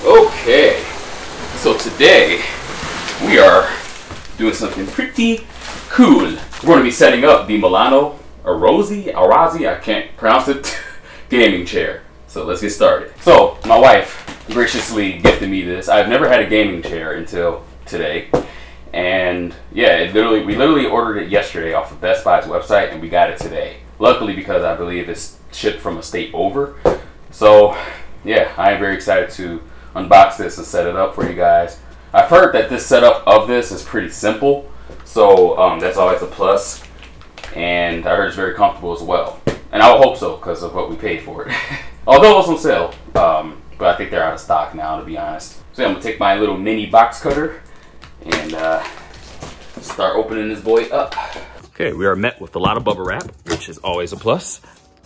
Okay, so today we are doing something pretty cool. We're going to be setting up the Milano Arozzi, I can't pronounce it, gaming chair. So let's get started. So my wife graciously gifted me this. I've never had a gaming chair until today. And yeah, we literally ordered it yesterday off of Best Buy's website and we got it today. Luckily, because I believe it's shipped from a state over. So yeah, I am very excited to unbox this and set it up for you guys. I've heard that this setup of this is pretty simple, so that's always a plus. And I heard it's very comfortable as well. And I would hope so because of what we paid for it. Although it's on sale, but I think they're out of stock now, to be honest. So yeah, I'm gonna take my little mini box cutter and start opening this boy up. Okay, we are met with a lot of bubble wrap, which is always a plus.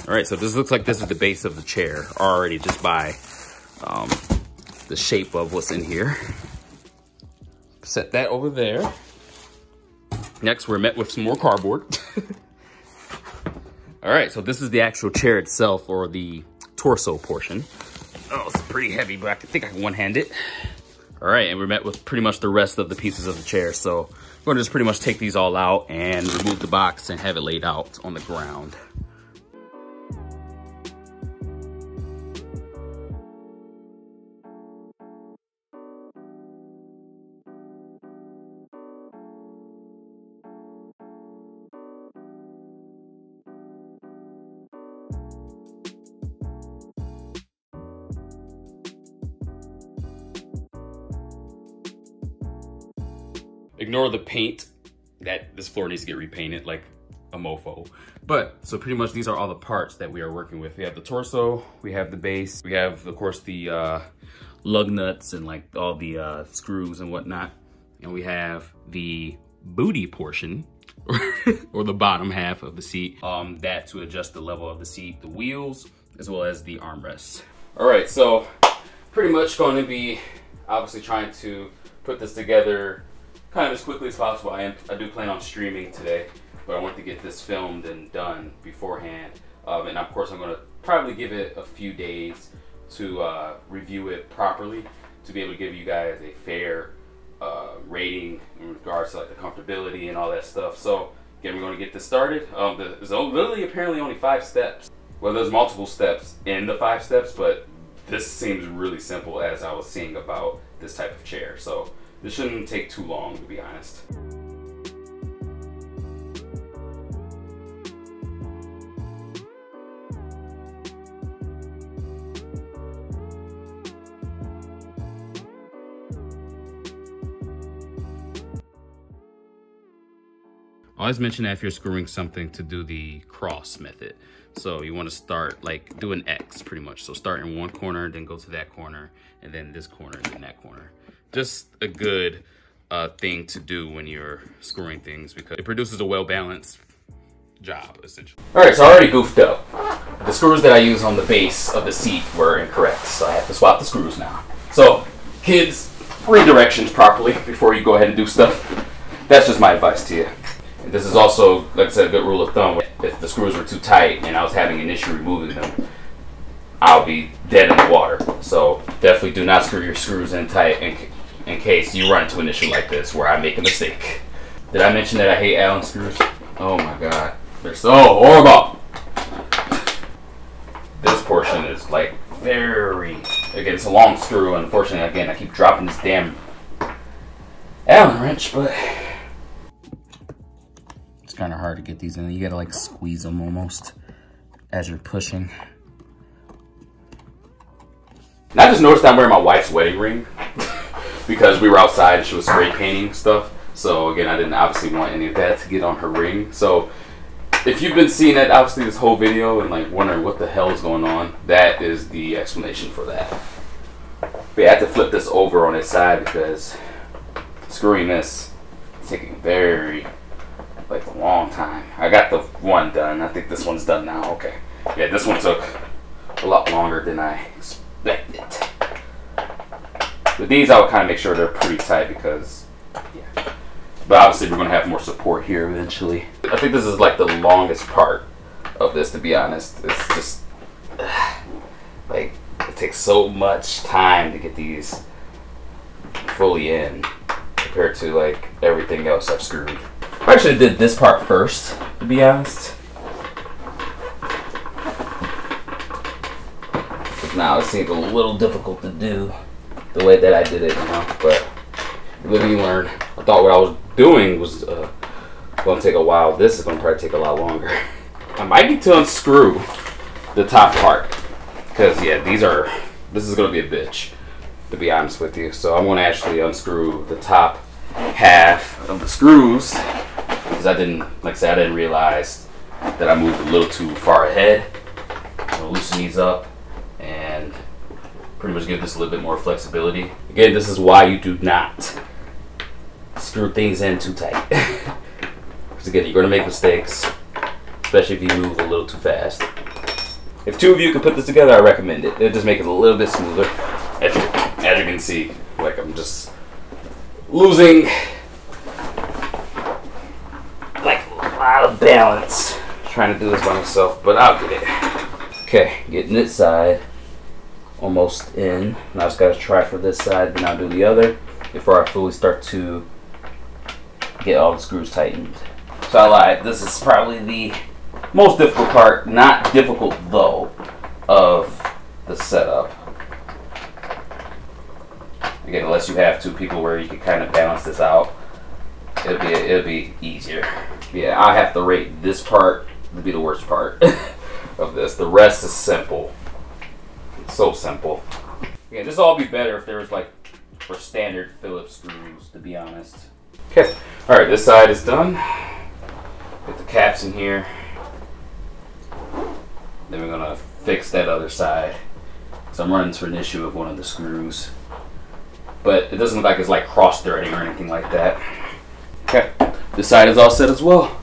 All right, so this looks like this is the base of the chair already just by the shape of what's in here. Set that over there. Next, we're met with some more cardboard. All right, so this is the actual chair itself, or the torso portion. Oh, it's pretty heavy, but I think I can one-hand it. All right, and we're met with pretty much the rest of the pieces of the chair. So we're gonna just pretty much take these all out and remove the box and have it laid out on the ground. Ignore the paint, that this floor needs to get repainted like a mofo. But, so pretty much these are all the parts that we are working with. We have the torso, we have the base, we have, of course, the lug nuts and like all the screws and whatnot. And we have the booty portion, or the bottom half of the seat, that to adjust the level of the seat, the wheels, as well as the armrests. All right, so pretty much going to be obviously trying to put this together kind of as quickly as possible. I do plan on streaming today, but I want to get this filmed and done beforehand. And of course, I'm going to probably give it a few days to review it properly to be able to give you guys a fair rating in regards to like the comfortability and all that stuff. So again, we're going to get this started. There's literally apparently only 5 steps. Well, there's multiple steps in the 5 steps, but this seems really simple as I was seeing about this type of chair. So this shouldn't take too long, to be honest. Always mention that if you're screwing something to do the cross method. So you want to start, like, do an X pretty much. So start in one corner, then go to that corner, and then this corner, and then that corner. Just a good thing to do when you're screwing things because it produces a well-balanced job, essentially. All right, so I already goofed up. The screws that I use on the base of the seat were incorrect, so I have to swap the screws now. So, kids, read directions properly before you go ahead and do stuff. That's just my advice to you. And this is also, like I said, a good rule of thumb. If the screws were too tight and I was having an issue removing them, I'll be dead in the water. So definitely do not screw your screws in tight in case you run into an issue like this where I make a mistake. Did I mention that I hate Allen screws? Oh my god, they're so horrible. This portion is like very, again, it's a long screw. Unfortunately, again, I keep dropping this damn Allen wrench, but it's kind of hard to get these in. You gotta like squeeze them almost as you're pushing. And I just noticed I'm wearing my wife's wedding ring because we were outside and she was spray painting stuff. So again, I didn't obviously want any of that to get on her ring. So if you've been seeing that, obviously this whole video and like wondering what the hell is going on, that is the explanation for that. But I had to flip this over on its side because screwing this is taking very, like, a long time. I got the one done. I think this one's done now. Okay. Yeah, this one took a lot longer than I expected. With these, I would kind of make sure they're pretty tight because, yeah. But obviously, we're going to have more support here eventually. I think this is like the longest part of this, to be honest. It's just, like, takes so much time to get these fully in compared to like everything else I've screwed. I actually did this part first, to be honest. Now it seems a little difficult to do the way that I did it, you know, but you live and you learn. I thought what I was doing was going to take a while. This is going to probably take a lot longer. I might need to unscrew the top part because, yeah, this is going to be a bitch, to be honest with you. So I'm going to actually unscrew the top half of the screws because I didn't, like I said, I didn't realize that I moved a little too far ahead. I'm going to loosen these up and pretty much give this a little bit more flexibility. Again, this is why you do not screw things in too tight. Because again, you're going to make mistakes, especially if you move a little too fast. If two of you can put this together, I recommend it. It'll just make it a little bit smoother. As you can see, like I'm just losing like a lot of balance trying to do this by myself, but I'll get it. Okay, getting this side almost in. Now I just gotta try for this side, then I'll do the other before I fully start to get all the screws tightened. So I lied, this is probably the most difficult part, not difficult though, of the setup. Again, unless you have two people where you can kind of balance this out, it'll be easier. Yeah, I have to rate this part to be the worst part of this. The rest is simple. It's so simple. Again, this would all be better if there was like for standard Phillips screws, to be honest. Okay, all right, this side is done. Get the caps in here. Then we're gonna fix that other side. So I'm running into an issue with one of the screws, but it doesn't look like it's like cross-threading or anything like that. Okay, this side is all set as well.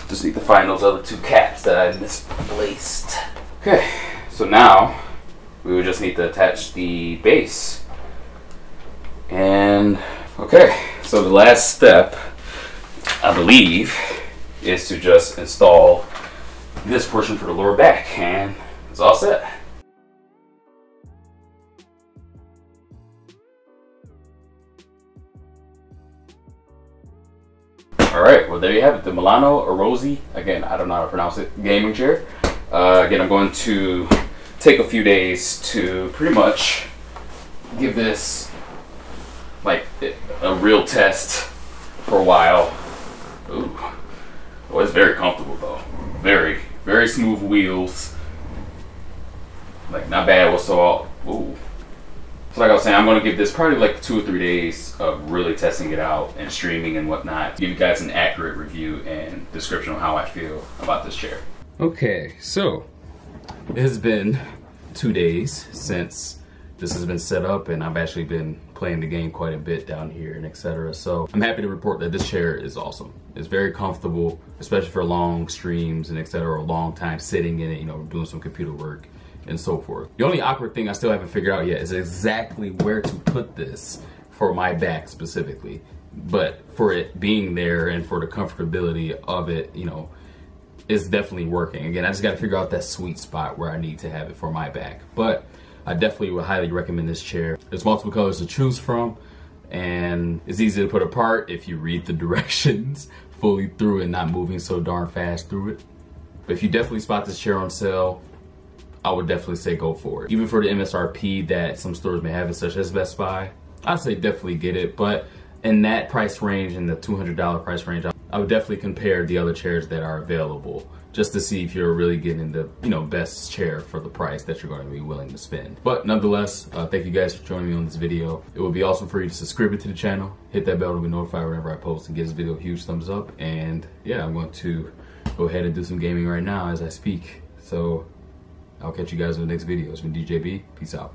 Just need to find those other two caps that I misplaced. Okay, so now we would just need to attach the base. And okay, so the last step, I believe, is to just install this portion for the lower back, and it's all set. Alright, well there you have it, the Milano Arozzi, again, I don't know how to pronounce it, gaming chair. Again, I'm going to take a few days to pretty much give this like a real test for a while. Ooh, well, it's very comfortable though. Very, very smooth wheels. Like not bad whatsoever. Ooh. So like I was saying, I'm going to give this probably like 2 or 3 days of really testing it out and streaming and whatnot. Give you guys an accurate review and description of how I feel about this chair. Okay, so it has been 2 days since this has been set up, and I've actually been playing the game quite a bit down here and etc. So I'm happy to report that this chair is awesome. It's very comfortable, especially for long streams and etc. or a long time sitting in it, you know, doing some computer work and so forth. The only awkward thing I still haven't figured out yet is exactly where to put this for my back specifically. But for it being there and for the comfortability of it, you know, it's definitely working. Again, I just got to figure out that sweet spot where I need to have it for my back. But I definitely would highly recommend this chair. There's multiple colors to choose from, and it's easy to put apart if you read the directions fully through and not moving so darn fast through it. But if you definitely spot this chair on sale, I would definitely say go for it. Even for the MSRP that some stores may have it, such as Best Buy, I'd say definitely get it. But in that price range, in the $200 price range, I would definitely compare the other chairs that are available just to see if you're really getting the, you know, best chair for the price that you're going to be willing to spend. But nonetheless, thank you guys for joining me on this video. It would be awesome for you to subscribe to the channel, hit that bell to be notified whenever I post, and give this video a huge thumbs up. And yeah, I'm going to go ahead and do some gaming right now as I speak. So I'll catch you guys in the next video. It's been DJB. Peace out.